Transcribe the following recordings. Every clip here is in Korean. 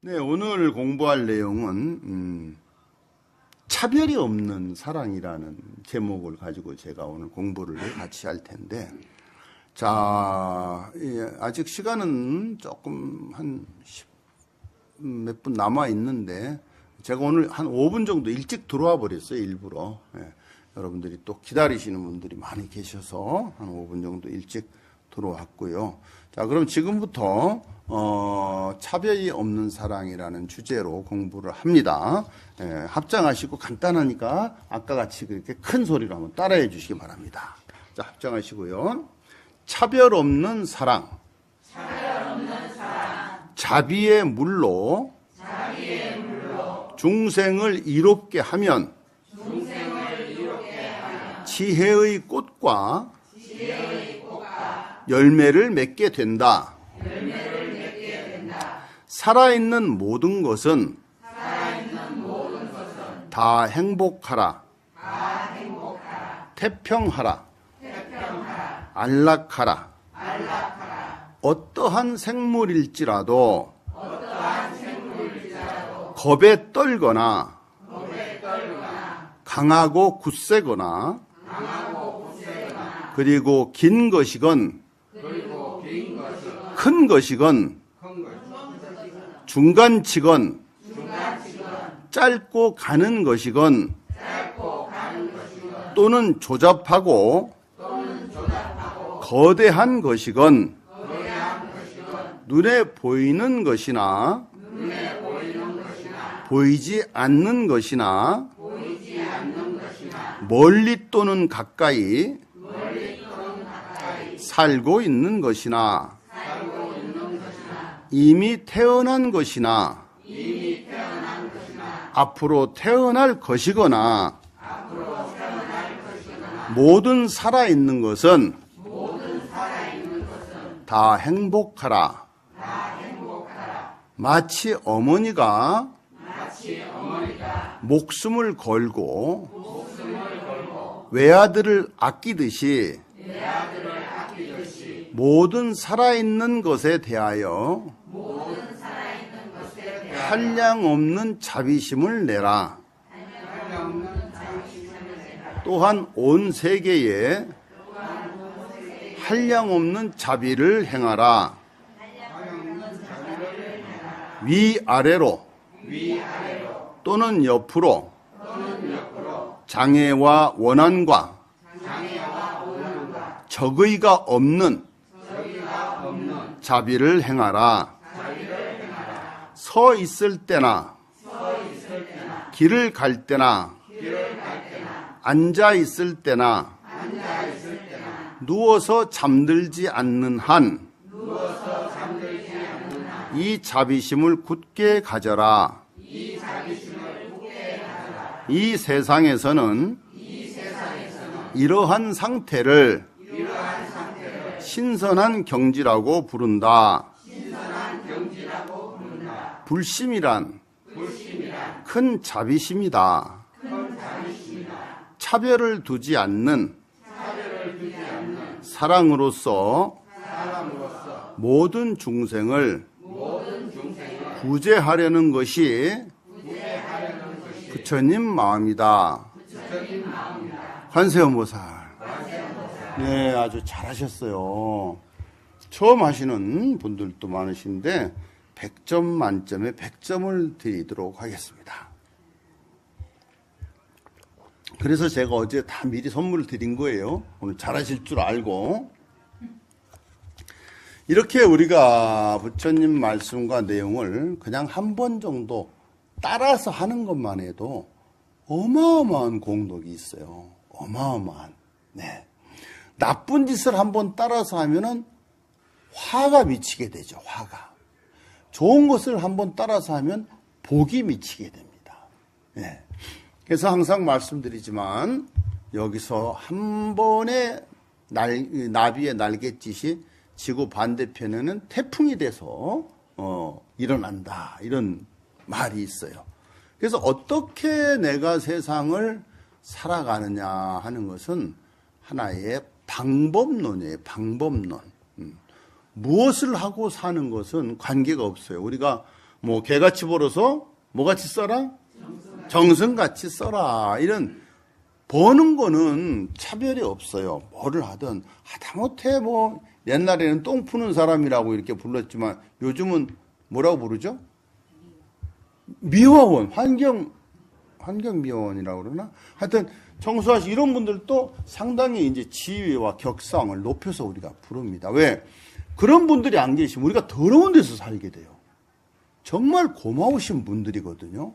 네, 오늘 공부할 내용은 차별이 없는 사랑이라는 제목을 가지고 제가 오늘 공부를 같이 할 텐데, 자, 아직 시간은 조금 한 몇 분 남아 있는데, 제가 오늘 한 5분 정도 일찍 들어와 버렸어요, 일부러. 예, 여러분들이 또 기다리시는 분들이 많이 계셔서 한 5분 정도 일찍 들어왔고요. 자, 그럼 지금부터 차별이 없는 사랑이라는 주제로 공부를 합니다. 예, 합장하시고 간단하니까 아까 같이 그렇게 큰 소리로 한번 따라해 주시기 바랍니다. 자, 합장하시고요. 차별 없는 사랑. 자비의 물로 중생을 이롭게 하면 지혜의 꽃과 열매를 맺게 된다. 살아있는 모든 것은 다 행복하라. 태평하라. 안락하라. 어떠한 생물일지라도 겁에 떨거나 강하고 굳세거나 그리고 긴 것이건 큰 것이건 중간치건 짧고 가는 것이건 또는 조잡하고 거대한 것이건 눈에 보이는 것이나 보이지 않는 것이나 멀리 또는 가까이 살고 있는 것이나 이미 태어난 것이나 앞으로 태어날 것이거나 모든 살아있는 것은 다 행복하라. 마치 어머니가 목숨을 걸고 외아들을 아끼듯이 모든 살아있는 것에 대하여 한량없는 자비심을 내라. 또한 온 세계에 한량없는 자비를 행하라. 위아래로 또는 옆으로 장애와 원한과 적의가 없는 자비를 행하라. 서 있을 때나 길을 갈 때나 앉아 있을 때나 누워서 잠들지 않는 한 이 자비심을 굳게 가져라. 이 세상에서는 이러한 상태를 신선한 경지라고 부른다. 불심이란 큰 자비심이다. 차별을 두지 않는 사랑으로서 모든 중생을 구제하려는 것이 부처님 마음이다. 관세음보살. 네, 아주 잘하셨어요. 처음 하시는 분들도 많으신데 100점 만점에 100점을 드리도록 하겠습니다. 그래서 제가 어제 다 미리 선물을 드린 거예요. 오늘 잘하실 줄 알고. 이렇게 우리가 부처님 말씀과 내용을 그냥 한 번 정도 따라서 하는 것만 해도 어마어마한 공덕이 있어요. 어마어마한. 네. 나쁜 짓을 한번 따라서 하면은 화가 미치게 되죠. 화가. 좋은 것을 한번 따라서 하면 복이 미치게 됩니다. 네. 그래서 항상 말씀드리지만 여기서 한 번의 나비의 날갯짓이 지구 반대편에는 태풍이 돼서 일어난다. 이런 말이 있어요. 그래서 어떻게 내가 세상을 살아가느냐 하는 것은 하나의 방법론이에요. 방법론. 무엇을 하고 사는 것은 관계가 없어요. 우리가 뭐 개같이 벌어서 뭐같이 써라? 정성같이 써라. 이런 버는 거는 차별이 없어요. 뭐를 하든 하다못해 뭐 옛날에는 똥 푸는 사람이라고 이렇게 불렀지만 요즘은 뭐라고 부르죠? 미화원, 환경미화원이라고 그러나? 하여튼 청소하시 이런 분들도 상당히 이제 지위와 격상을 높여서 우리가 부릅니다. 왜? 그런 분들이 안 계시면 우리가 더러운 데서 살게 돼요. 정말 고마우신 분들이거든요.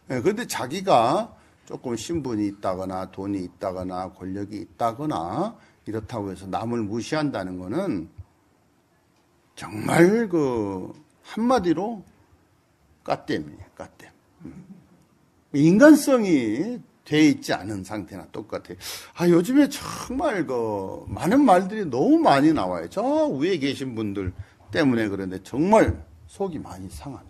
그런데 자기가 조금 신분이 있다거나 돈이 있다거나 권력이 있다거나 이렇다고 해서 남을 무시한다는 거는 정말 그 한마디로 까땜이에요. 까땜. 인간성이 돼 있지 않은 상태나 똑같아요. 요즘에 정말 그 많은 말들이 너무 많이 나와요. 저 위에 계신 분들 때문에 그런데 정말 속이 많이 상합니다.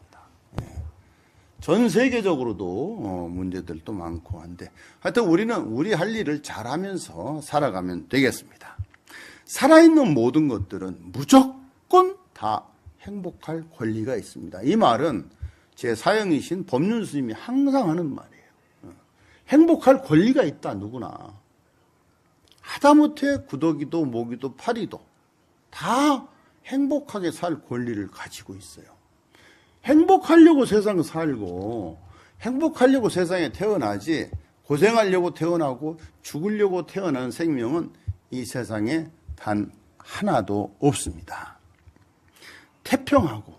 전 세계적으로도 문제들도 많고 한데 하여튼 우리는 우리 할 일을 잘하면서 살아가면 되겠습니다. 살아있는 모든 것들은 무조건 다 행복할 권리가 있습니다. 이 말은 제 사형이신 법륜 스님이 항상 하는 말이에요. 행복할 권리가 있다, 누구나. 하다못해 구더기도 모기도 파리도 다 행복하게 살 권리를 가지고 있어요. 행복하려고 세상 살고 행복하려고 세상에 태어나지 고생하려고 태어나고 죽으려고 태어난 생명은 이 세상에 단 하나도 없습니다. 태평하고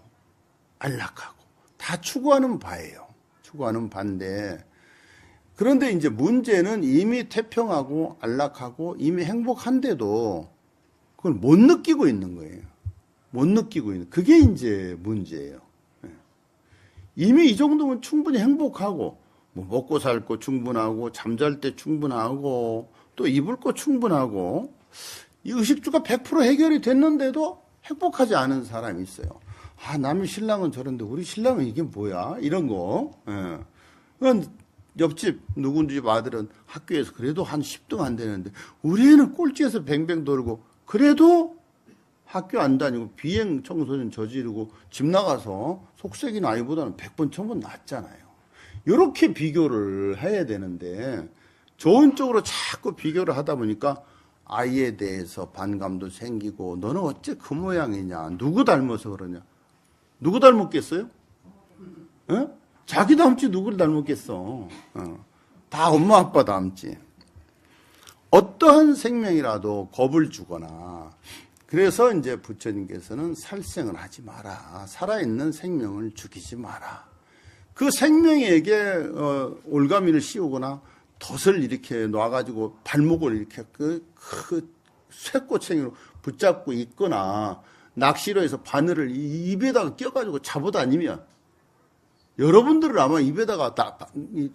안락하고 다 추구하는 바예요. 추구하는 바인데 그런데 이제 문제는 이미 태평하고 안락하고 이미 행복한데도 그걸 못 느끼고 있는 거예요. 못 느끼고 있는 그게 이제 문제예요. 이미 이 정도면 충분히 행복하고 뭐 먹고 살 거 충분하고 잠잘 때 충분하고 또 입을 거 충분하고 이 의식주가 100% 해결이 됐는데도 행복하지 않은 사람이 있어요. 남의 신랑은 저런데 우리 신랑은 이게 뭐야? 이런 거. 그건 옆집 누군 집 아들은 학교에서 그래도 한 10등 안 되는데 우리 애는 꼴찌에서 뱅뱅 돌고 그래도 학교 안 다니고 비행 청소년 저지르고 집 나가서 속썩이는 아이보다는 100번 1000번 낫잖아요. 이렇게 비교를 해야 되는데 좋은 쪽으로 자꾸 비교를 하다 보니까 아이에 대해서 반감도 생기고 너는 어째 그 모양이냐 누구 닮아서 그러냐 누구 닮았겠어요? 자기 닮지 누구를 닮았겠어. 다 엄마 아빠 닮지. 어떠한 생명이라도 겁을 주거나 그래서 이제 부처님께서는 살생을 하지 마라. 살아있는 생명을 죽이지 마라. 그 생명에게 올가미를 씌우거나 덫을 이렇게 놔가지고 발목을 이렇게 그 쇠꼬챙이로 붙잡고 있거나 낚시로 해서 바늘을 입에다가 껴가지고 잡아다니면 여러분들은 아마 입에다가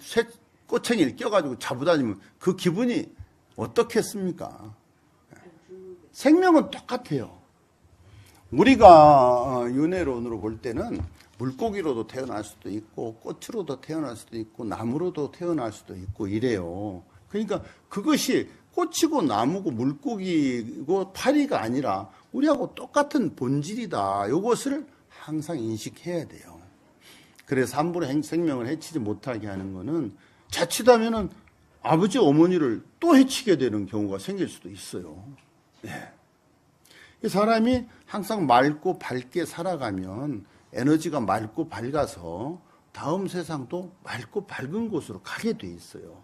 쇠꼬챙이를 껴가지고 잡아다니면 그 기분이 어떻겠습니까? 생명은 똑같아요. 우리가 윤회론으로 볼 때는 물고기로도 태어날 수도 있고 꽃으로도 태어날 수도 있고 나무로도 태어날 수도 있고 이래요. 그러니까 그것이 꽃이고 나무고 물고기고 파리가 아니라 우리하고 똑같은 본질이다. 이것을 항상 인식해야 돼요. 그래서 함부로 생명을 해치지 못하게 하는 거는 자칫하면은 아버지 어머니를 또 해치게 되는 경우가 생길 수도 있어요. 네. 사람이 항상 맑고 밝게 살아가면 에너지가 맑고 밝아서 다음 세상도 맑고 밝은 곳으로 가게 돼 있어요.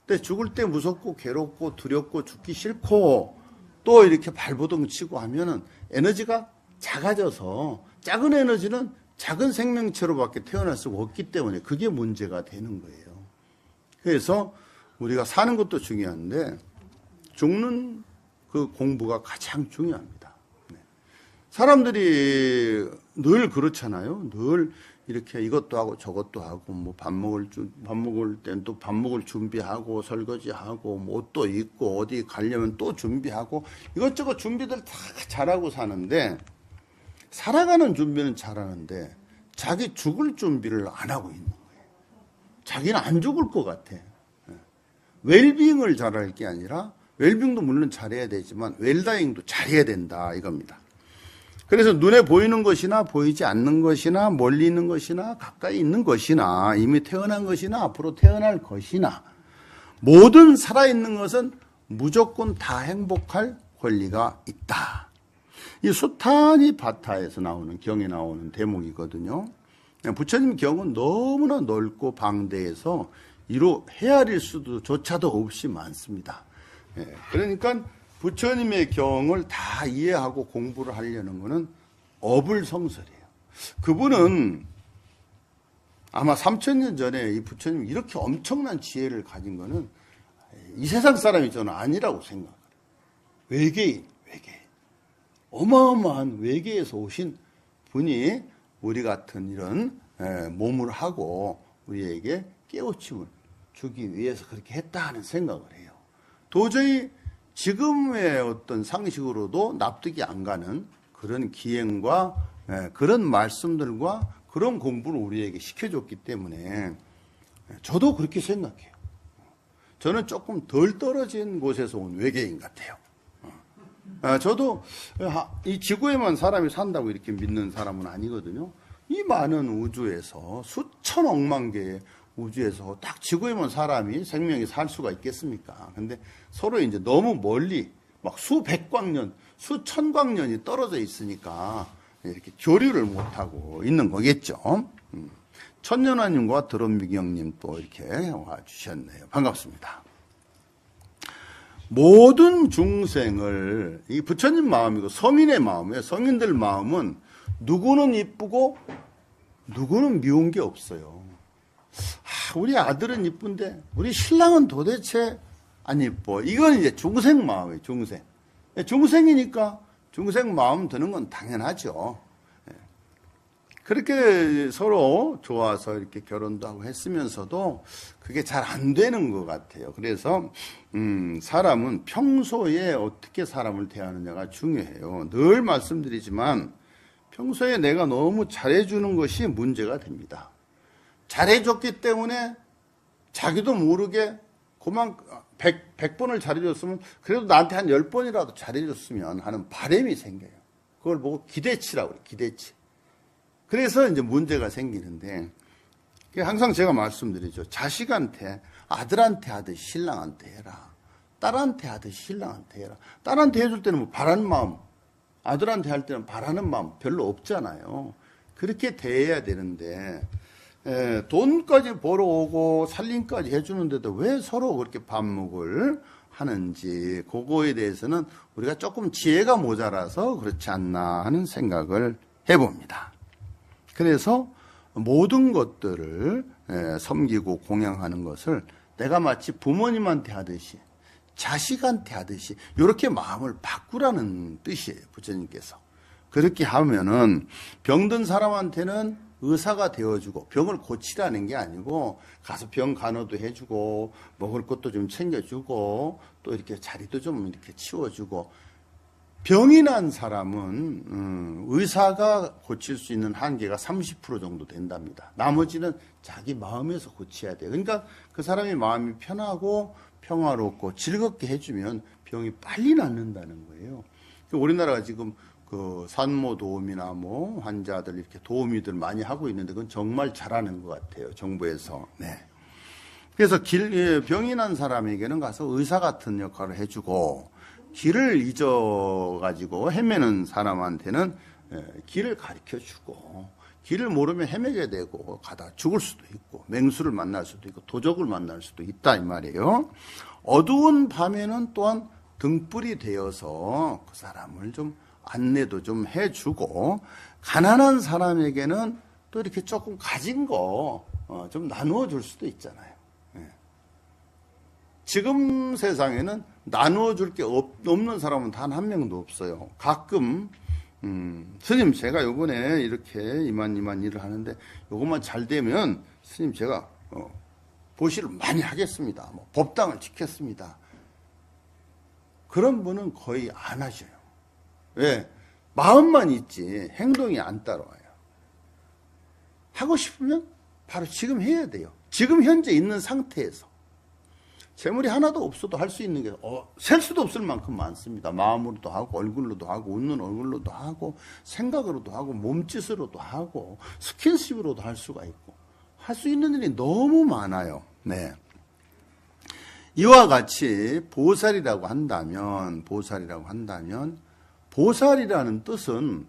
근데 죽을 때 무섭고 괴롭고 두렵고 죽기 싫고 또 이렇게 발버둥 치고 하면은 에너지가 작아져서 작은 에너지는 작은 생명체로밖에 태어날 수가 없기 때문에 그게 문제가 되는 거예요. 그래서 우리가 사는 것도 중요한데 죽는 그 공부가 가장 중요합니다. 사람들이 늘 그렇잖아요. 늘 이렇게 이것도 하고 저것도 하고 뭐 밥 먹을 땐 또 밥 먹을 준비하고 설거지하고 뭐 옷도 입고 어디 가려면 또 준비하고 이것저것 준비들 다 잘하고 사는데 살아가는 준비는 잘하는데 자기 죽을 준비를 안 하고 있는 거예요. 자기는 안 죽을 것 같아. 웰빙을 잘할 게 아니라 웰빙도 물론 잘해야 되지만 웰다잉도 잘해야 된다 이겁니다. 그래서 눈에 보이는 것이나 보이지 않는 것이나 멀리 있는 것이나 가까이 있는 것이나 이미 태어난 것이나 앞으로 태어날 것이나 모든 살아있는 것은 무조건 다 행복할 권리가 있다. 이 수타니 바타에서 나오는 경에 나오는 대목이거든요. 부처님 경은 너무나 넓고 방대해서 이로 헤아릴 수조차도 없이 많습니다. 그러니까 부처님의 경을 다 이해하고 공부를 하려는 것은 어불성설이에요. 그분은 아마 3000년 전에 이 부처님이 이렇게 엄청난 지혜를 가진 거는 이 세상 사람이 저는 아니라고 생각해요. 외계인. 어마어마한 외계에서 오신 분이 우리 같은 이런 몸을 하고 우리에게 깨우침을 주기 위해서 그렇게 했다 하는 생각을 해요. 도저히 지금의 어떤 상식으로도 납득이 안 가는 그런 기행과 그런 말씀들과 그런 공부를 우리에게 시켜줬기 때문에 저도 그렇게 생각해요. 저는 조금 덜 떨어진 곳에서 온 외계인 같아요. 저도 이 지구에만 사람이 산다고 이렇게 믿는 사람은 아니거든요. 이 많은 우주에서 수천억만 개의 우주에서 딱 지구에만 사람이 생명이 살 수가 있겠습니까? 근데 서로 이제 너무 멀리 막 수백광년, 수천광년이 떨어져 있으니까 이렇게 교류를 못하고 있는 거겠죠. 천년화님과 드론미경님 또 이렇게 와주셨네요. 반갑습니다. 모든 중생을, 이 부처님 마음이고 성인의 마음이에요. 성인들 마음은 누구는 이쁘고 누구는 미운 게 없어요. 우리 아들은 이쁜데 우리 신랑은 도대체 안 이뻐. 이건 이제 중생 마음이에요. 중생. 중생이니까 중생 마음 드는 건 당연하죠. 그렇게 서로 좋아서 이렇게 결혼도 하고 했으면서도 그게 잘 안 되는 것 같아요. 그래서 사람은 평소에 어떻게 사람을 대하느냐가 중요해요. 늘 말씀드리지만 평소에 내가 너무 잘해주는 것이 문제가 됩니다. 잘해줬기 때문에 자기도 모르게 그만 100번을 잘해줬으면 그래도 나한테 한 10번이라도 잘해줬으면 하는 바람이 생겨요. 그걸 보고 기대치라고 그래요. 기대치. 그래서 이제 문제가 생기는데 항상 제가 말씀드리죠. 자식한테 아들한테 하듯이 신랑한테 해라. 딸한테 하듯이 신랑한테 해라. 딸한테 해줄 때는 뭐 바라는 마음, 아들한테 할 때는 바라는 마음 별로 없잖아요. 그렇게 대해야 되는데 돈까지 벌어오고 살림까지 해주는데도 왜 서로 그렇게 반목을 하는지 그거에 대해서는 우리가 조금 지혜가 모자라서 그렇지 않나 하는 생각을 해봅니다. 그래서 모든 것들을 섬기고 공양하는 것을 내가 마치 부모님한테 하듯이 자식한테 하듯이 이렇게 마음을 바꾸라는 뜻이에요. 부처님께서. 그렇게 하면은 병든 사람한테는 의사가 되어주고 병을 고치라는 게 아니고 가서 병 간호도 해주고 먹을 것도 좀 챙겨주고 또 이렇게 자리도 좀 이렇게 치워주고 병이 난 사람은 의사가 고칠 수 있는 한계가 30% 정도 된답니다. 나머지는 자기 마음에서 고쳐야 돼요. 그러니까 그 사람의 마음이 편하고 평화롭고 즐겁게 해주면 병이 빨리 낫는다는 거예요. 우리나라가 지금 그 산모 도우미나 뭐 환자들 이렇게 도우미들 많이 하고 있는데 그건 정말 잘하는 것 같아요. 정부에서. 네. 그래서 병이 난 사람에게는 가서 의사 같은 역할을 해주고 길을 잊어가지고 헤매는 사람한테는 길을 가르쳐주고 길을 모르면 헤매게 되고 가다 죽을 수도 있고 맹수를 만날 수도 있고 도적을 만날 수도 있다 이 말이에요. 어두운 밤에는 또한 등불이 되어서 그 사람을 좀 안내도 좀 해주고 가난한 사람에게는 또 이렇게 조금 가진 거 좀 나누어 줄 수도 있잖아요. 지금 세상에는 나누어 줄 게 없는 사람은 단 한 명도 없어요. 가끔 스님 제가 요번에 이렇게 이만 일을 하는데 요것만 잘 되면 스님 제가 보시를 많이 하겠습니다. 뭐 법당을 지켰습니다. 그런 분은 거의 안 하셔요. 왜? 마음만 있지 행동이 안 따라와요. 하고 싶으면 바로 지금 해야 돼요. 지금 현재 있는 상태에서. 재물이 하나도 없어도 할 수 있는 게 셀 수도 없을 만큼 많습니다. 마음으로도 하고 얼굴로도 하고 웃는 얼굴로도 하고 생각으로도 하고 몸짓으로도 하고 스킨십으로도 할 수가 있고 할 수 있는 일이 너무 많아요. 네. 이와 같이 보살이라고 한다면 보살이라는 뜻은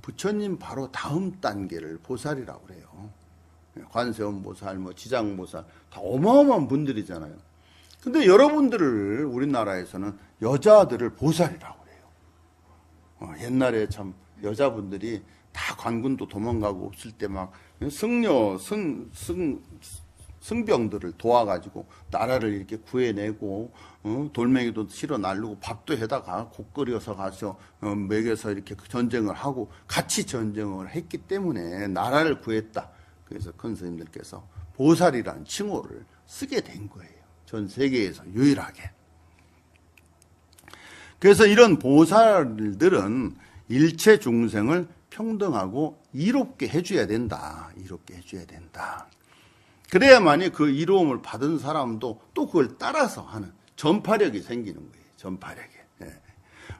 부처님 바로 다음 단계를 보살이라고 그래요. 관세음보살, 지장보살 다 어마어마한 분들이잖아요. 근데 여러분들을 우리나라에서는 여자들을 보살이라고 그래요. 옛날에 참 여자분들이 다 관군도 도망가고 없을 때 막 승병들을 도와가지고 나라를 이렇게 구해내고 돌멩이도 실어 날르고 밥도 해다가 국 끓여서 가서 먹여서 이렇게 전쟁을 하고 같이 전쟁을 했기 때문에 나라를 구했다. 그래서 큰 스님들께서 보살이라는 칭호를 쓰게 된 거예요. 전 세계에서 유일하게. 그래서 이런 보살들은 일체 중생을 평등하고 이롭게 해줘야 된다. 이롭게 해줘야 된다. 그래야만이 그 이로움을 받은 사람도 또 그걸 따라서 하는 전파력이 생기는 거예요. 전파력이. 예.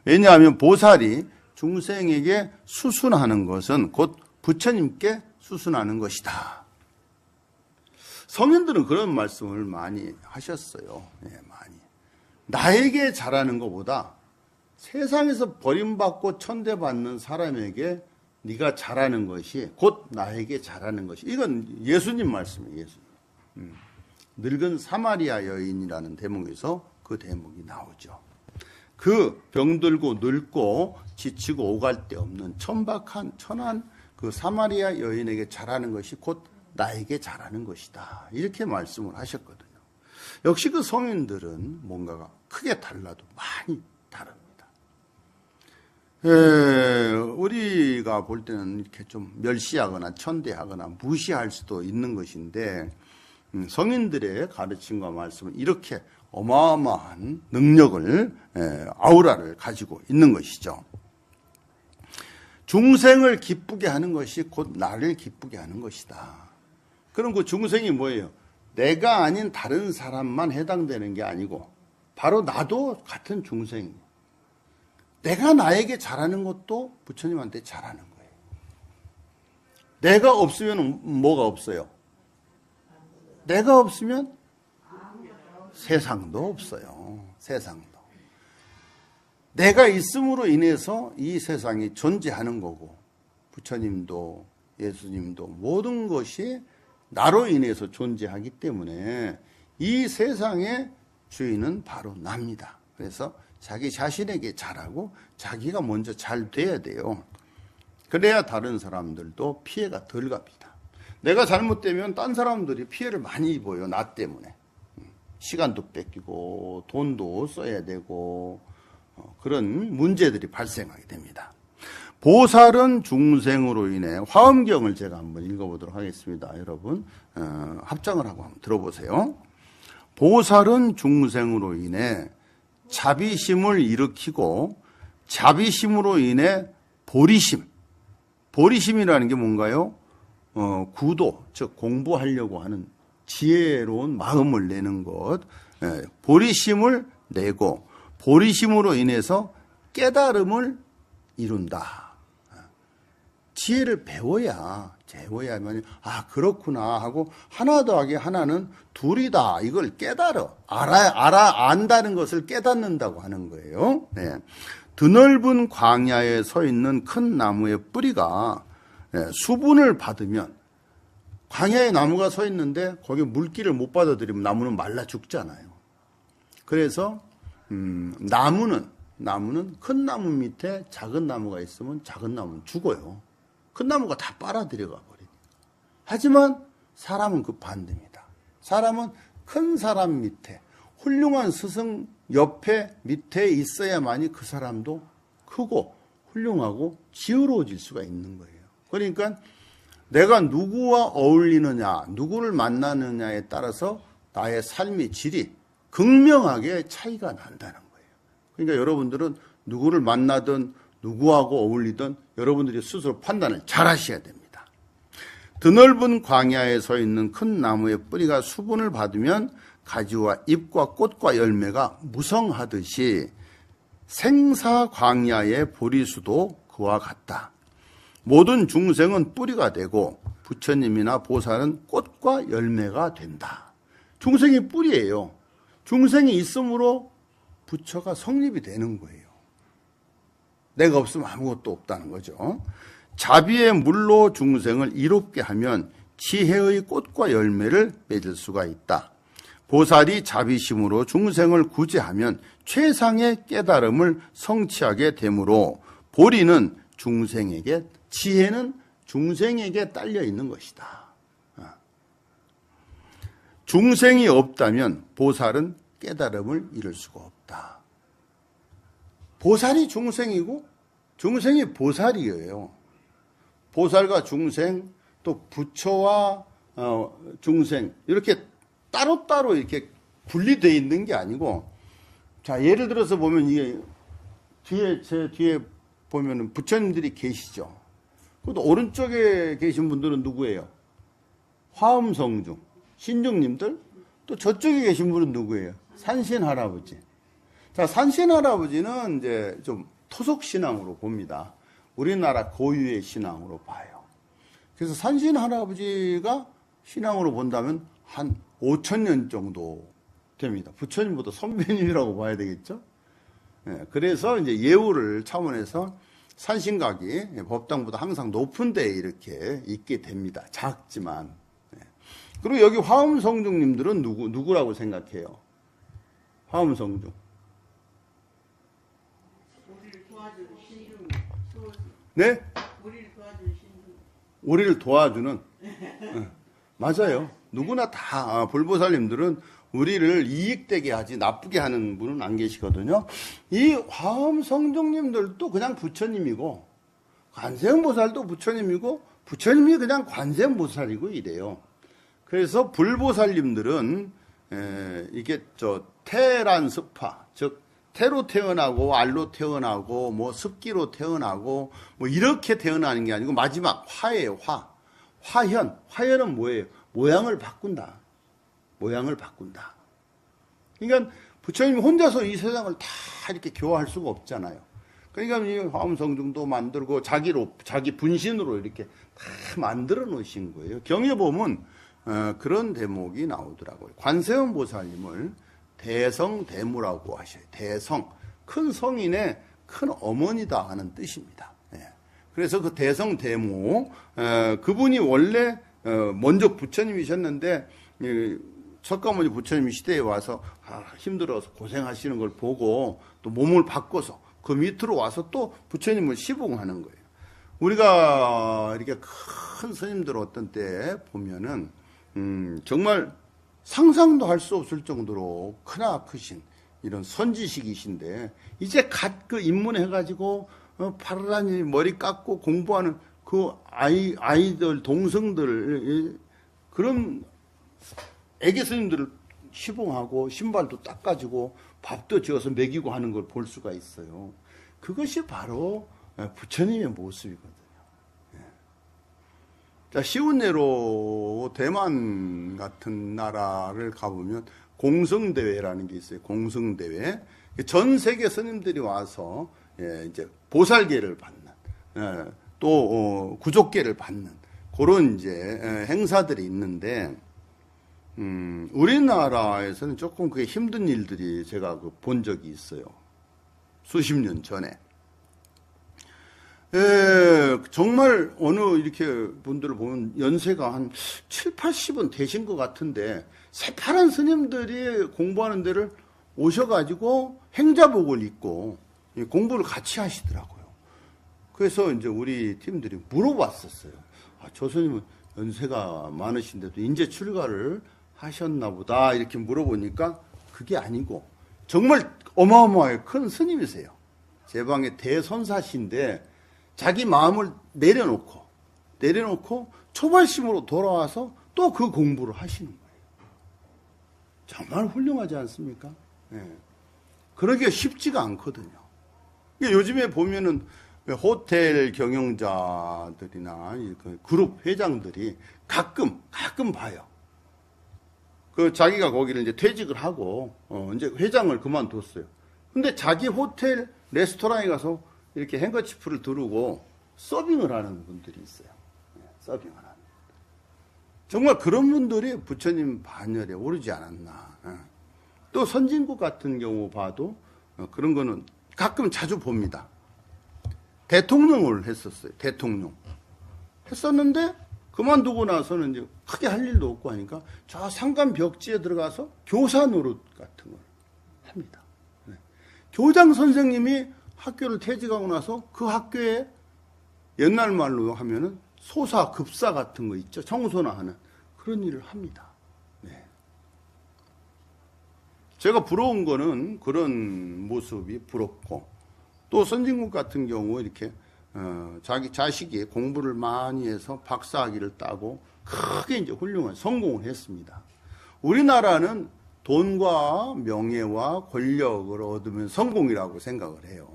왜냐하면 보살이 중생에게 수순하는 것은 곧 부처님께 수순하는 것이다. 성인들은 그런 말씀을 많이 하셨어요. 예, 많이. 나에게 잘하는 것보다 세상에서 버림받고 천대받는 사람에게 네가 잘하는 것이 곧 나에게 잘하는 것이. 이건 예수님 말씀이에요. 예수님. 늙은 사마리아 여인이라는 대목에서 그 대목이 나오죠. 그 병들고 늙고 지치고 오갈 데 없는 천박한 천한 그 사마리아 여인에게 잘하는 것이 곧 나에게 잘하는 것이다. 이렇게 말씀을 하셨거든요. 역시 그 성인들은 뭔가가 크게 달라도 많이 다릅니다. 우리가 볼 때는 이렇게 좀 멸시하거나 천대하거나 무시할 수도 있는 것인데 성인들의 가르침과 말씀은 이렇게 어마어마한 능력을 아우라를 가지고 있는 것이죠. 중생을 기쁘게 하는 것이 곧 나를 기쁘게 하는 것이다. 그럼 그 중생이 뭐예요? 내가 아닌 다른 사람만 해당되는 게 아니고 바로 나도 같은 중생이에요. 내가 나에게 잘하는 것도 부처님한테 잘하는 거예요. 내가 없으면 뭐가 없어요? 내가 없으면 세상도 없어요. 세상도. 내가 있음으로 인해서 이 세상이 존재하는 거고 부처님도 예수님도 모든 것이 나로 인해서 존재하기 때문에 이 세상의 주인은 바로 납니다. 그래서 자기 자신에게 잘하고 자기가 먼저 잘 돼야 돼요. 그래야 다른 사람들도 피해가 덜 갑니다. 내가 잘못되면 딴 사람들이 피해를 많이 입어요. 나 때문에. 시간도 뺏기고 돈도 써야 되고 그런 문제들이 발생하게 됩니다. 보살은 중생으로 인해 화엄경을 제가 한번 읽어보도록 하겠습니다. 여러분 합장을 하고 한번 들어보세요. 보살은 중생으로 인해 자비심을 일으키고 자비심으로 인해 보리심. 보리심이라는 게 뭔가요? 구도, 즉 공부하려고 하는 지혜로운 마음을 내는 것. 보리심을 내고 보리심으로 인해서 깨달음을 이룬다. 지혜를 배워야만 그렇구나 하고 하나 더하기 하나는 둘이다. 이걸 안다는 것을 깨닫는다고 하는 거예요. 네. 드넓은 광야에 서 있는 큰 나무의 뿌리가 수분을 받으면 광야에 나무가 서 있는데 거기 물기를 못 받아들이면 나무는 말라 죽잖아요. 그래서 나무는 큰 나무 밑에 작은 나무가 있으면 작은 나무는 죽어요. 큰 나무가 다 빨아들여가 버리니까. 하지만 사람은 그 반대입니다. 사람은 큰 사람 밑에 훌륭한 스승 옆에 밑에 있어야만이 그 사람도 크고 훌륭하고 지혜로워질 수가 있는 거예요. 그러니까 내가 누구와 어울리느냐, 누구를 만나느냐에 따라서 나의 삶의 질이 극명하게 차이가 난다는 거예요. 그러니까 여러분들은 누구를 만나든 누구하고 어울리든 여러분들이 스스로 판단을 잘 하셔야 됩니다. 드넓은 광야에 서 있는 큰 나무의 뿌리가 수분을 받으면 가지와 잎과 꽃과 열매가 무성하듯이 생사광야의 보리수도 그와 같다. 모든 중생은 뿌리가 되고 부처님이나 보살은 꽃과 열매가 된다. 중생이 뿌리예요. 중생이 있으므로 부처가 성립이 되는 거예요. 내가 없으면 아무것도 없다는 거죠. 자비의 물로 중생을 이롭게 하면 지혜의 꽃과 열매를 맺을 수가 있다. 보살이 자비심으로 중생을 구제하면 최상의 깨달음을 성취하게 되므로 보리는 중생에게, 지혜는 중생에게 딸려 있는 것이다. 중생이 없다면 보살은 깨달음을 이룰 수가 없다. 보살이 중생이고 중생이 보살이에요. 보살과 중생, 또 부처와 중생, 이렇게 따로따로 이렇게 분리되어 있는 게 아니고, 자, 예를 들어서 보면 이게 제 뒤에 보면은 부처님들이 계시죠. 그것도 오른쪽에 계신 분들은 누구예요? 화엄성중, 신중님들. 또 저쪽에 계신 분은 누구예요? 산신할아버지. 자, 산신할아버지는 이제 좀 토속신앙으로 봅니다. 우리나라 고유의 신앙으로 봐요. 그래서 산신할아버지가 신앙으로 본다면 한 5,000년 정도 됩니다. 부처님보다 선배님이라고 봐야 되겠죠? 예, 그래서 이제 예우를 차원해서 산신각이 법당보다 항상 높은 데에 이렇게 있게 됩니다. 작지만. 예. 그리고 여기 화엄성중님들은 누구라고 생각해요? 화엄성중. 네? 우리를 도와주는. 네. 맞아요. 누구나 다 불보살님들은 우리를 이익되게 하지 나쁘게 하는 분은 안 계시거든요. 이 화엄성중님들도 그냥 부처님이고, 관세음보살도 부처님이고, 부처님이 그냥 관세음보살이고 이래요. 그래서 불보살님들은 이게 태란 습화, 즉 태로 태어나고 알로 태어나고 뭐 습기로 태어나고 뭐 이렇게 태어나는 게 아니고 마지막 화예요. 화현은 뭐예요? 모양을 바꾼다. 모양을 바꾼다. 그러니까 부처님이 혼자서 이 세상을 다 이렇게 교화할 수가 없잖아요. 그러니까 이 화엄성중도 만들고 자기 분신으로 이렇게 다 만들어 놓으신 거예요. 경에 보면 그런 대목이 나오더라고요. 관세음 보살님을 대성대무라고 하셔요. 대성, 큰 성인의 큰 어머니다 하는 뜻입니다. 예. 그래서 그 대성대무, 그분이 원래 먼저 부처님이셨는데 석가모니 부처님 시대에 와서 힘들어서 고생하시는 걸 보고 또 몸을 바꿔서 그 밑으로 와서 또 부처님을 시봉하는 거예요. 우리가 이렇게 큰 스님들 어떤 때 보면은 정말 상상도 할 수 없을 정도로 크신 이런 선지식이신데 이제 갓 그 입문해가지고 파르라니 머리 깎고 공부하는 그 아이들 동성들 그런 애기 스님들을 시봉하고 신발도 닦아주고 밥도 지어서 먹이고 하는 걸 볼 수가 있어요. 그것이 바로 부처님의 모습이거든요. 자, 쉬운 예로 대만 같은 나라를 가보면 공성대회라는 게 있어요. 공성대회. 전 세계 스님들이 와서 이제 보살계를 받는, 또 구족계를 받는 그런 이제 행사들이 있는데, 우리나라에서는 조금 그게 힘든 일들이 제가 본 적이 있어요. 수십 년 전에. 정말 어느 이렇게 분들을 보면 연세가 한 7, 80은 되신 것 같은데 새파란 스님들이 공부하는 데를 오셔가지고 행자복을 입고 공부를 같이 하시더라고요. 그래서 이제 우리 팀들이 물어봤었어요. 저 스님은 연세가 많으신데도 인재 출가를 하셨나 보다 이렇게 물어보니까 그게 아니고 정말 어마어마하게 큰 스님이세요. 제 방에 대선사신데 자기 마음을 내려놓고 초발심으로 돌아와서 또 그 공부를 하시는 거예요. 정말 훌륭하지 않습니까? 네. 그러기가 쉽지가 않거든요. 요즘에 보면은 호텔 경영자들이나 그룹 회장들이 가끔 봐요. 그 자기가 거기를 이제 퇴직을 하고 이제 회장을 그만뒀어요. 근데 자기 호텔 레스토랑에 가서 이렇게 행거치프를 두르고 서빙을 하는 분들이 있어요. 서빙을 하는. 정말 그런 분들이 부처님 반열에 오르지 않았나. 또 선진국 같은 경우 봐도 그런 거는 가끔 자주 봅니다. 대통령을 했었어요. 대통령. 했었는데 그만두고 나서는 이제 크게 할 일도 없고 하니까 저 산간 벽지에 들어가서 교사 노릇 같은 걸 합니다. 교장 선생님이 학교를 퇴직하고 나서 그 학교에 옛날 말로 하면은 소사, 급사 같은 거 있죠. 청소나 하는 그런 일을 합니다. 네. 제가 부러운 거는 그런 모습이 부럽고 또 선진국 같은 경우 이렇게 자기 자식이 공부를 많이 해서 박사학위를 따고 크게 이제 훌륭한 성공을 했습니다. 우리나라는 돈과 명예와 권력을 얻으면 성공이라고 생각을 해요.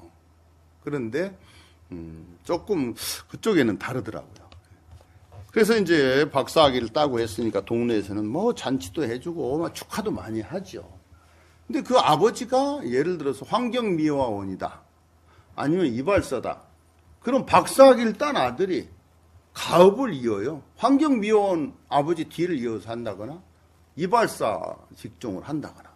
그런데 조금 그쪽에는 다르더라고요. 그래서 이제 박사학위를 따고 했으니까 동네에서는 뭐 잔치도 해주고 축하도 많이 하죠. 근데 그 아버지가 예를 들어서 환경미화원이다. 아니면 이발사다. 그럼 박사학위를 딴 아들이 가업을 이어요. 환경미화원 아버지 뒤를 이어서 한다거나 이발사 직종을 한다거나.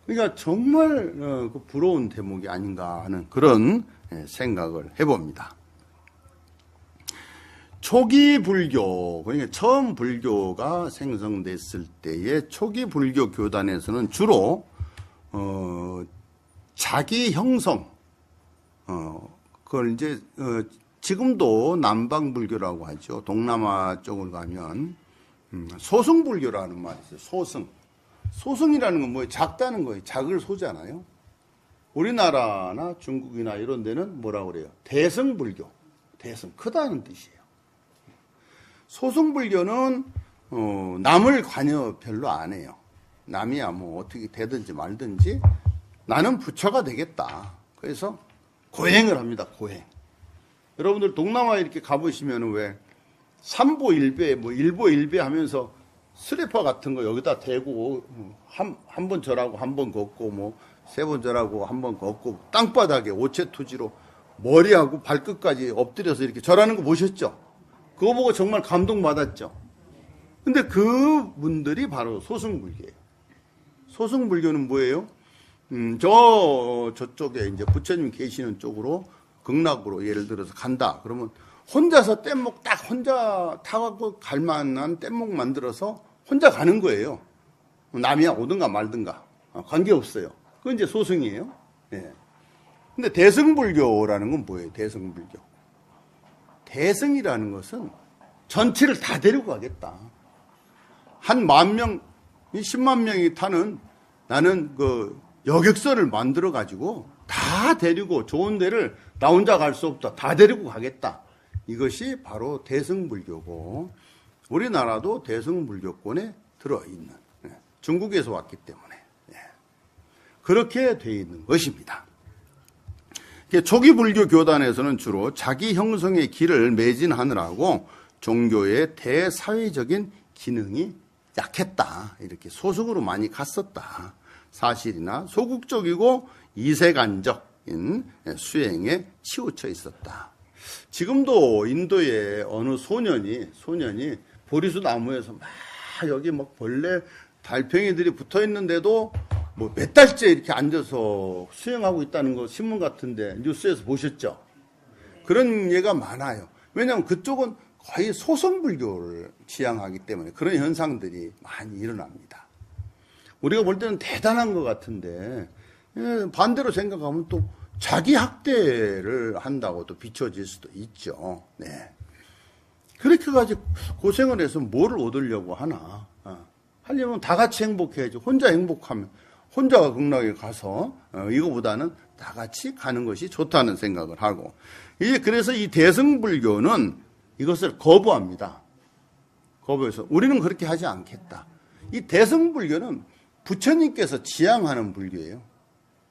그러니까 정말 그 부러운 대목이 아닌가 하는 그런 생각을 해봅니다. 초기 불교, 그러니까 처음 불교가 생성됐을 때의 초기 불교 교단에서는 주로 자기 형성, 그걸 이제 지금도 남방불교라고 하죠. 동남아 쪽을 가면 소승불교라는 말이 있어요. 소승. 소승이라는 건 뭐예요? 작다는 거예요. 작을 소잖아요. 우리나라나 중국이나 이런 데는 뭐라고 그래요? 대승불교. 대승, 크다는 뜻이에요. 소승불교는 남을 관여 별로 안 해요. 남이야 뭐 어떻게 되든지 말든지 나는 부처가 되겠다. 그래서 고행을 합니다. 고행. 여러분들 동남아 이렇게 가보시면 왜 삼보일배, 뭐 일보일배 하면서 스레파 같은 거 여기다 대고 한 번 절하고 한 번 걷고 뭐 세 번 절하고 한 번 걷고 땅바닥에 오체투지로 머리하고 발끝까지 엎드려서 이렇게 절하는 거 보셨죠? 그거 보고 정말 감동받았죠? 근데 그분들이 바로 소승불교예요. 소승불교는 뭐예요? 저쪽에 이제 부처님 계시는 쪽으로 극락으로 예를 들어서 간다. 그러면 혼자서 뗏목 딱 혼자 타갖고 갈 만한 뗏목 만들어서 혼자 가는 거예요. 남이야 오든가 말든가 관계없어요. 그건 이제 소승이에요. 예. 근데 대승불교라는 건 뭐예요? 대승불교. 대승이라는 것은 전체를 다 데리고 가겠다. 한 10,000명, 10만 명이 타는 나는 그 여객선을 만들어 가지고 다 데리고 좋은 데를 나 혼자 갈 수 없다. 다 데리고 가겠다. 이것이 바로 대승불교고 우리나라도 대승불교권에 들어있는 중국에서 왔기 때문에 그렇게 되어 있는 것입니다. 초기 불교 교단에서는 주로 자기 형성의 길을 매진하느라고 종교의 대사회적인 기능이 약했다. 이렇게 소승으로 많이 갔었다. 사실이나 소극적이고 이세간적인 수행에 치우쳐 있었다. 지금도 인도의 어느 소년이 보리수 나무에서 막 여기 막 벌레 달팽이들이 붙어 있는데도 뭐 몇 달째 이렇게 앉아서 수행하고 있다는 거 신문 같은데 뉴스에서 보셨죠? 그런 예가 많아요. 왜냐하면 그쪽은 거의 소승불교를 지향하기 때문에 그런 현상들이 많이 일어납니다. 우리가 볼 때는 대단한 것 같은데 반대로 생각하면 또 자기 학대를 한다고 또 비춰질 수도 있죠. 네. 그렇게 가지고 고생을 해서 뭐를 얻으려고 하나. 하려면 다 같이 행복해야지. 혼자 행복하면 혼자가 극락에 가서 이거보다는 다 같이 가는 것이 좋다는 생각을 하고 그래서 이 대승불교는 이것을 거부합니다. 거부해서 우리는 그렇게 하지 않겠다. 이 대승불교는 부처님께서 지향하는 불교예요.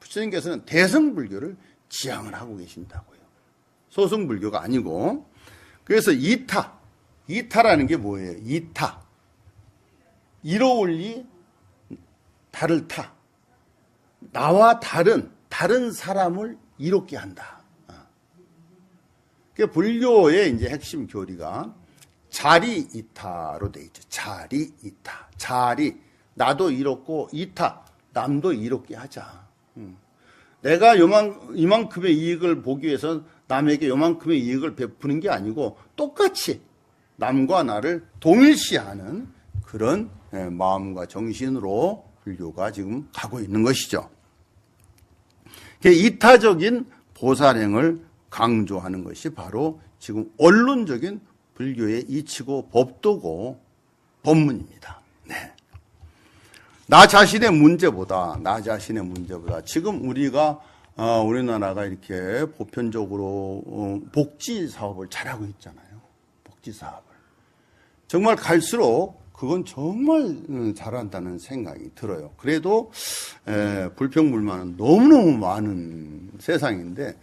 부처님께서는 대승불교를 지향을 하고 계신다고요. 소승불교가 아니고. 그래서 이타라는 게 뭐예요? 이타. 이로울리 달을 타. 나와 다른 사람을 이롭게 한다. 그 불교의 이제 핵심 교리가 자리이타로 돼 있죠. 자리이타. 자리. 나도 이롭고 이타. 남도 이롭게 하자. 내가 이만큼의 이익을 보기 위해서 남에게 요만큼의 이익을 베푸는 게 아니고 똑같이 남과 나를 동일시하는 그런 마음과 정신으로 불교가 지금 가고 있는 것이죠. 이타적인 보살행을 강조하는 것이 바로 지금 원론적인 불교의 이치고 법도고 법문입니다. 네. 나 자신의 문제보다 지금 우리나라가 이렇게 보편적으로 복지 사업을 잘하고 있잖아요. 복지 사업을. 정말 갈수록 그건 정말 잘한다는 생각이 들어요. 그래도 불평불만은 너무너무 많은 세상인데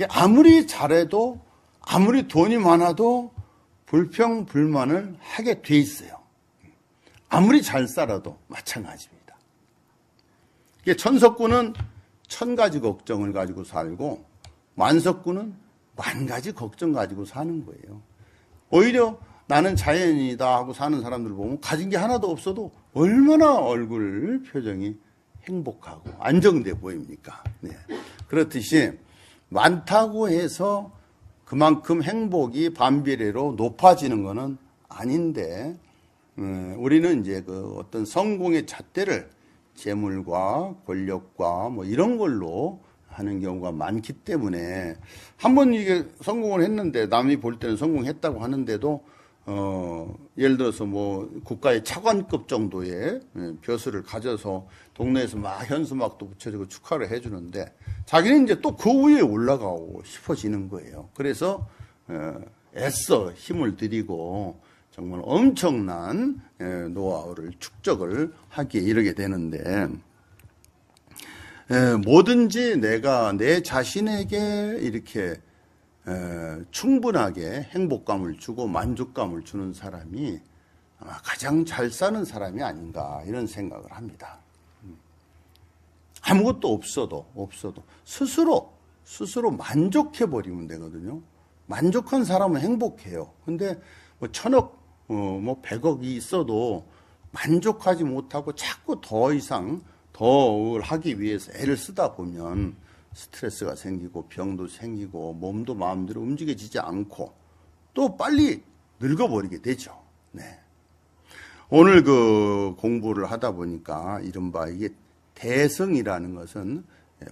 아무리 잘해도 아무리 돈이 많아도 불평불만을 하게 돼 있어요. 아무리 잘 살아도 마찬가지입니다. 천석구는 1000가지 걱정을 가지고 살고 만석구는 10,000가지 걱정 가지고 사는 거예요. 오히려 나는 자연이다 하고 사는 사람들 보면 가진 게 하나도 없어도 얼마나 얼굴 표정이 행복하고 안정돼 보입니까? 네. 그렇듯이 많다고 해서 그만큼 행복이 반비례로 높아지는 것은 아닌데 우리는 이제 그 어떤 성공의 잣대를 재물과 권력과 뭐 이런 걸로 하는 경우가 많기 때문에 한번 이게 성공을 했는데 남이 볼 때는 성공했다고 하는데도 예를 들어서 뭐 국가의 차관급 정도의 벼슬을 가져서 동네에서 막 현수막도 붙여주고 축하를 해주는데 자기는 이제 또 그 위에 올라가고 싶어지는 거예요. 그래서 애써 힘을 들이고 정말 엄청난 노하우를 축적을 하기에 이르게 되는데 뭐든지 내가 내 자신에게 이렇게 충분하게 행복감을 주고 만족감을 주는 사람이 아마 가장 잘 사는 사람이 아닌가 이런 생각을 합니다. 아무것도 없어도 스스로 만족해버리면 되거든요. 만족한 사람은 행복해요. 근데 뭐 1000억, 뭐 100억이 있어도 만족하지 못하고 자꾸 더 이상 더 하기 위해서 애를 쓰다 보면 스트레스가 생기고 병도 생기고 몸도 마음대로 움직여지지 않고 또 빨리 늙어버리게 되죠. 네. 오늘 그 공부를 하다 보니까 이른바 이게 대성이라는 것은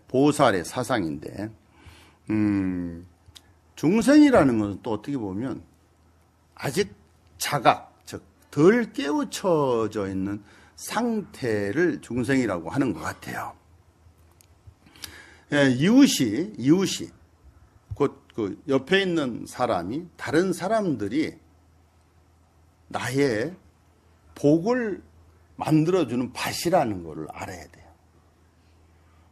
보살의 사상인데 중생이라는 것은 또 어떻게 보면 아직 자각, 즉 덜 깨우쳐져 있는 상태를 중생이라고 하는 것 같아요. 이웃이 곧 그 옆에 있는 사람이 다른 사람들이 나의 복을 만들어주는 밭이라는 것을 알아야 돼요.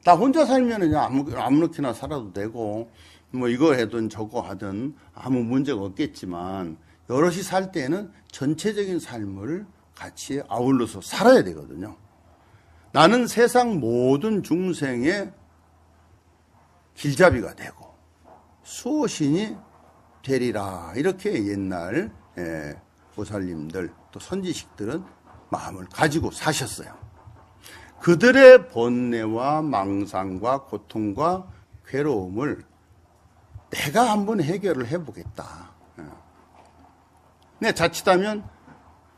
나 혼자 살면은 아무렇게나 살아도 되고 뭐 이거 하든 저거 하든 아무 문제가 없겠지만 여럿이 살 때는 전체적인 삶을 같이 아울러서 살아야 되거든요. 나는 세상 모든 중생의 길잡이가 되고 수호신이 되리라 이렇게 옛날 보살님들 또 선지식들은 마음을 가지고 사셨어요. 그들의 번뇌와 망상과 고통과 괴로움을 내가 한번 해결을 해보겠다. 근데 자칫하면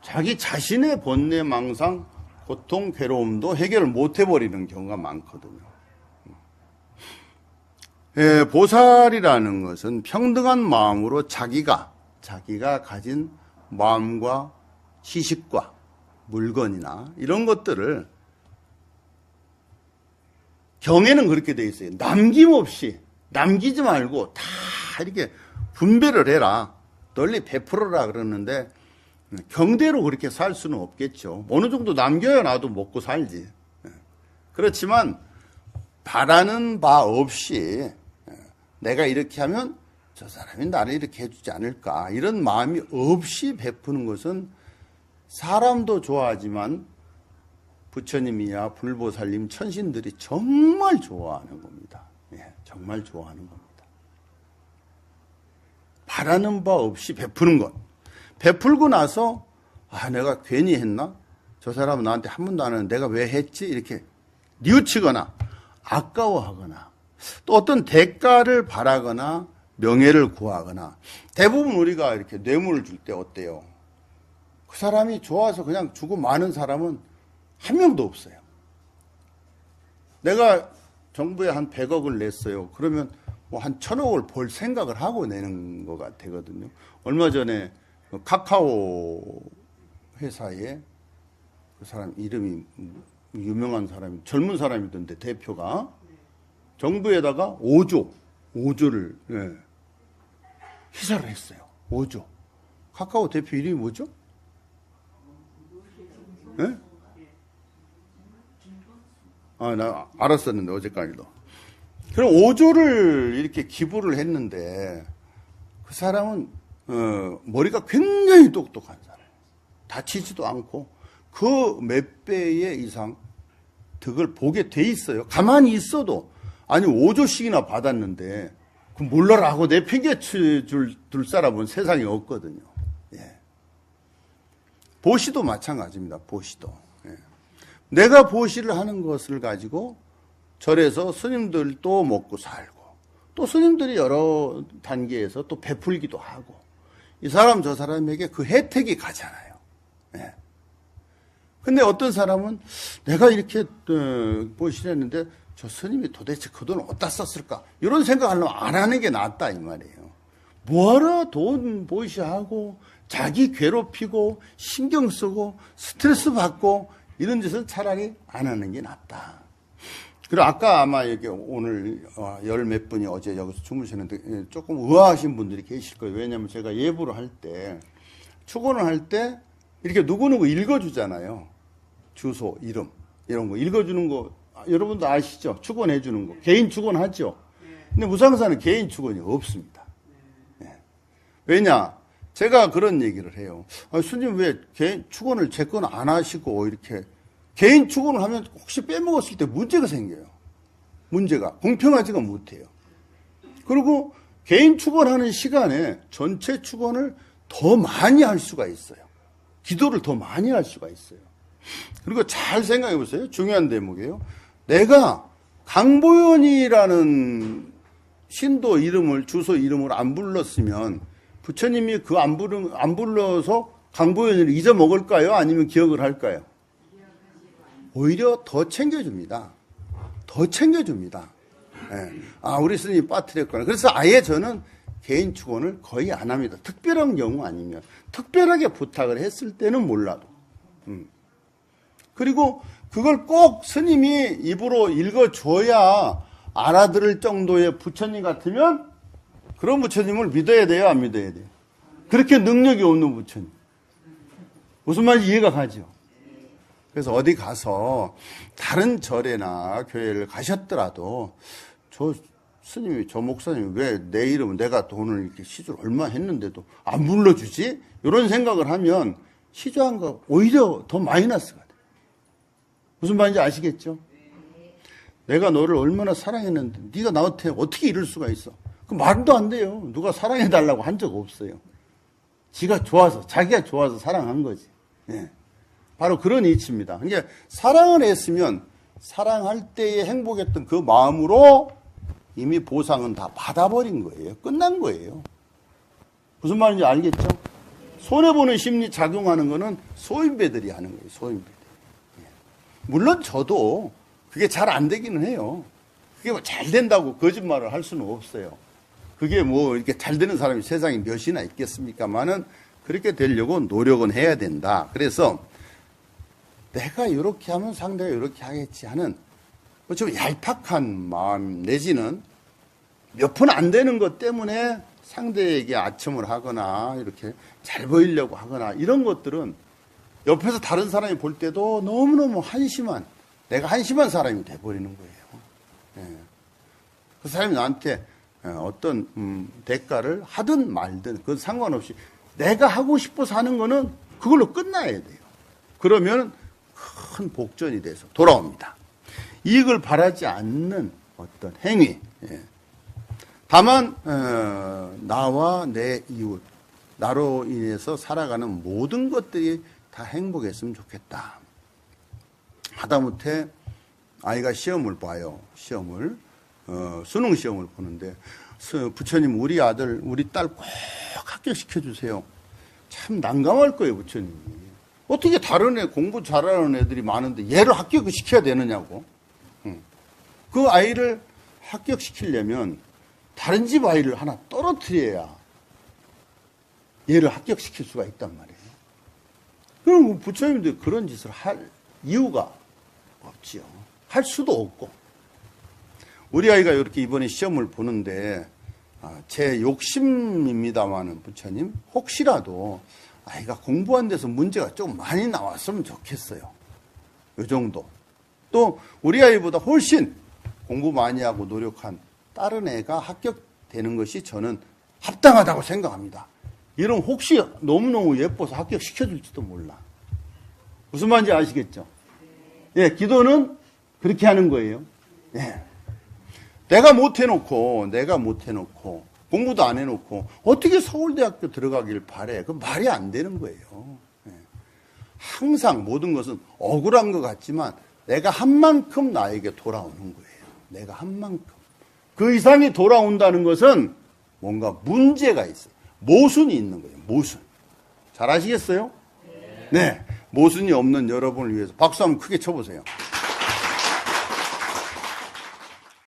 자기 자신의 번뇌, 망상, 고통, 괴로움도 해결을 못 해버리는 경우가 많거든요. 보살이라는 것은 평등한 마음으로 자기가 가진 마음과 지식과 물건이나 이런 것들을 경에는 그렇게 돼 있어요. 남김없이 남기지 말고 다 이렇게 분배를 해라. 널리 베풀어라 그러는데 경대로 그렇게 살 수는 없겠죠. 어느 정도 남겨야 나도 먹고 살지. 그렇지만 바라는 바 없이 내가 이렇게 하면 저 사람이 나를 이렇게 해주지 않을까 이런 마음이 없이 베푸는 것은 사람도 좋아하지만 부처님이야 불보살님 천신들이 정말 좋아하는 겁니다. 예, 정말 좋아하는 겁니다. 바라는 바 없이 베푸는 것. 베풀고 나서 내가 괜히 했나? 저 사람은 나한테 한 번도 안 했는데 내가 왜 했지? 이렇게 뉘우치거나 아까워하거나 또 어떤 대가를 바라거나 명예를 구하거나 대부분 우리가 이렇게 뇌물을 줄 때 어때요? 그 사람이 좋아서 그냥 주고 마는 사람은 한 명도 없어요. 내가 정부에 한 100억을 냈어요. 그러면 뭐 한 1000억을 벌 생각을 하고 내는 것 같거든요. 얼마 전에 카카오 회사에 그 사람 이름이 유명한 사람이 젊은 사람이던데 대표가 정부에다가 5조를 희사를 했어요. 5조. 카카오 대표 이름이 뭐죠? 네? 나 알았었는데 어제까지도. 그럼 5조를 이렇게 기부를 했는데 그 사람은 머리가 굉장히 똑똑한 사람. 다치지도 않고 그 몇 배의 이상 덕을 보게 돼 있어요. 가만히 있어도 아니 5조씩이나 받았는데 그 몰라라 하고 내팽개 줄 사람은 세상에 없거든요. 예. 보시도 마찬가지입니다. 보시도. 예. 내가 보시를 하는 것을 가지고 절에서 스님들도 먹고 살고 또 스님들이 여러 단계에서 또 베풀기도 하고 이 사람 저 사람에게 그 혜택이 가잖아요. 예. 근데 어떤 사람은 내가 이렇게 보시를 했는데 저 스님이 도대체 그 돈을 어디다 썼을까? 이런 생각하려면 안 하는 게 낫다 이 말이에요. 뭐하러 돈 보시하고 자기 괴롭히고 신경 쓰고 스트레스 받고 이런 짓은 차라리 안 하는 게 낫다. 그리고 아까 아마 여기 오늘 열 몇 분이 어제 여기서 주무시는데 조금 의아하신 분들이 계실 거예요. 왜냐하면 제가 예부를 할 때 축원을 할 때 이렇게 누구누구 읽어주잖아요. 주소, 이름 이런 거 읽어주는 거 여러분도 아시죠? 축원해 주는 거. 개인 축원하죠. 근데 무상사는 개인 축원이 없습니다. 네. 왜냐? 제가 그런 얘기를 해요. 스님 왜 개인 축원을 제 건 안 하시고 이렇게 개인 축원을 하면 혹시 빼먹었을 때 문제가 생겨요. 문제가 공평하지가 못해요. 그리고 개인 축원하는 시간에 전체 축원을 더 많이 할 수가 있어요. 기도를 더 많이 할 수가 있어요. 그리고 잘 생각해 보세요. 중요한 대목이에요. 내가 강보현이라는 신도 이름을 주소 이름을 안 불렀으면 부처님이 그 안 불러서 강보현을 잊어먹을까요? 아니면 기억을 할까요? 오히려 더 챙겨줍니다. 더 챙겨줍니다. 네. 우리 스님이 빠뜨렸구나. 그래서 아예 저는 개인 축원을 거의 안 합니다. 특별한 경우 아니면 특별하게 부탁을 했을 때는 몰라도. 그리고 그걸 꼭 스님이 입으로 읽어줘야 알아들을 정도의 부처님 같으면 그런 부처님을 믿어야 돼요? 안 믿어야 돼요? 그렇게 능력이 없는 부처님. 무슨 말인지 이해가 가죠? 그래서 어디 가서 다른 절에나 교회를 가셨더라도 저 스님이 저 목사님이 왜 내 이름은 내가 돈을 이렇게 시주를 얼마 했는데도 안 불러주지? 이런 생각을 하면 시주한 거 오히려 더 마이너스가 돼요. 무슨 말인지 아시겠죠? 내가 너를 얼마나 사랑했는데 네가 나한테 어떻게 이럴 수가 있어? 그 말도 안 돼요. 누가 사랑해달라고 한 적 없어요. 지가 좋아서 자기가 좋아서 사랑한 거지. 예. 바로 그런 이치입니다. 그러니까 사랑을 했으면 사랑할 때에 행복했던 그 마음으로 이미 보상은 다 받아버린 거예요. 끝난 거예요. 무슨 말인지 알겠죠? 손해보는 심리 작용하는 거는 소인배들이 하는 거예요. 소인배들. 물론 저도 그게 잘 안 되기는 해요. 그게 뭐 잘 된다고 거짓말을 할 수는 없어요. 그게 뭐 이렇게 잘 되는 사람이 세상에 몇이나 있겠습니까만은 그렇게 되려고 노력은 해야 된다. 그래서 내가 이렇게 하면 상대가 이렇게 하겠지 하는 좀 얄팍한 마음 내지는 몇 푼 안 되는 것 때문에 상대에게 아첨을 하거나 이렇게 잘 보이려고 하거나 이런 것들은 옆에서 다른 사람이 볼 때도 너무너무 내가 한심한 사람이 돼버리는 거예요. 예. 그 사람이 나한테 어떤 대가를 하든 말든 그건 상관없이 내가 하고 싶어서 하는 거는 그걸로 끝나야 돼요. 그러면 큰 복전이 돼서 돌아옵니다. 이익을 바라지 않는 어떤 행위. 다만 나와 내 이웃, 나로 인해서 살아가는 모든 것들이 다 행복했으면 좋겠다. 하다못해 아이가 시험을 봐요. 수능 시험을 보는데 부처님 우리 아들 우리 딸 꼭 합격시켜 주세요. 참 난감할 거예요. 부처님이. 어떻게 다른 애 공부 잘하는 애들이 많은데 얘를 합격을 시켜야 되느냐고. 그 아이를 합격시키려면 다른 집 아이를 하나 떨어뜨려야 얘를 합격시킬 수가 있단 말이에요. 그럼 부처님도 그런 짓을 할 이유가 없지요. 할 수도 없고. 우리 아이가 이렇게 이번에 시험을 보는데 제 욕심입니다마는 부처님 혹시라도 아이가 공부한 데서 문제가 좀 많이 나왔으면 좋겠어요. 이 정도. 또 우리 아이보다 훨씬 공부 많이 하고 노력한 다른 애가 합격되는 것이 저는 합당하다고 생각합니다. 이런 혹시 너무너무 예뻐서 합격시켜줄지도 몰라. 무슨 말인지 아시겠죠? 예, 기도는 그렇게 하는 거예요. 예. 내가 못해놓고 공부도 안 해놓고 어떻게 서울대학교 들어가길 바래. 그 말이 안 되는 거예요. 예. 항상 모든 것은 억울한 것 같지만 내가 한 만큼 나에게 돌아오는 거예요. 내가 한 만큼. 그 이상이 돌아온다는 것은 뭔가 문제가 있어요. 모순이 있는 거예요. 모순. 잘 아시겠어요? 네. 모순이 없는 여러분을 위해서 박수 한번 크게 쳐보세요.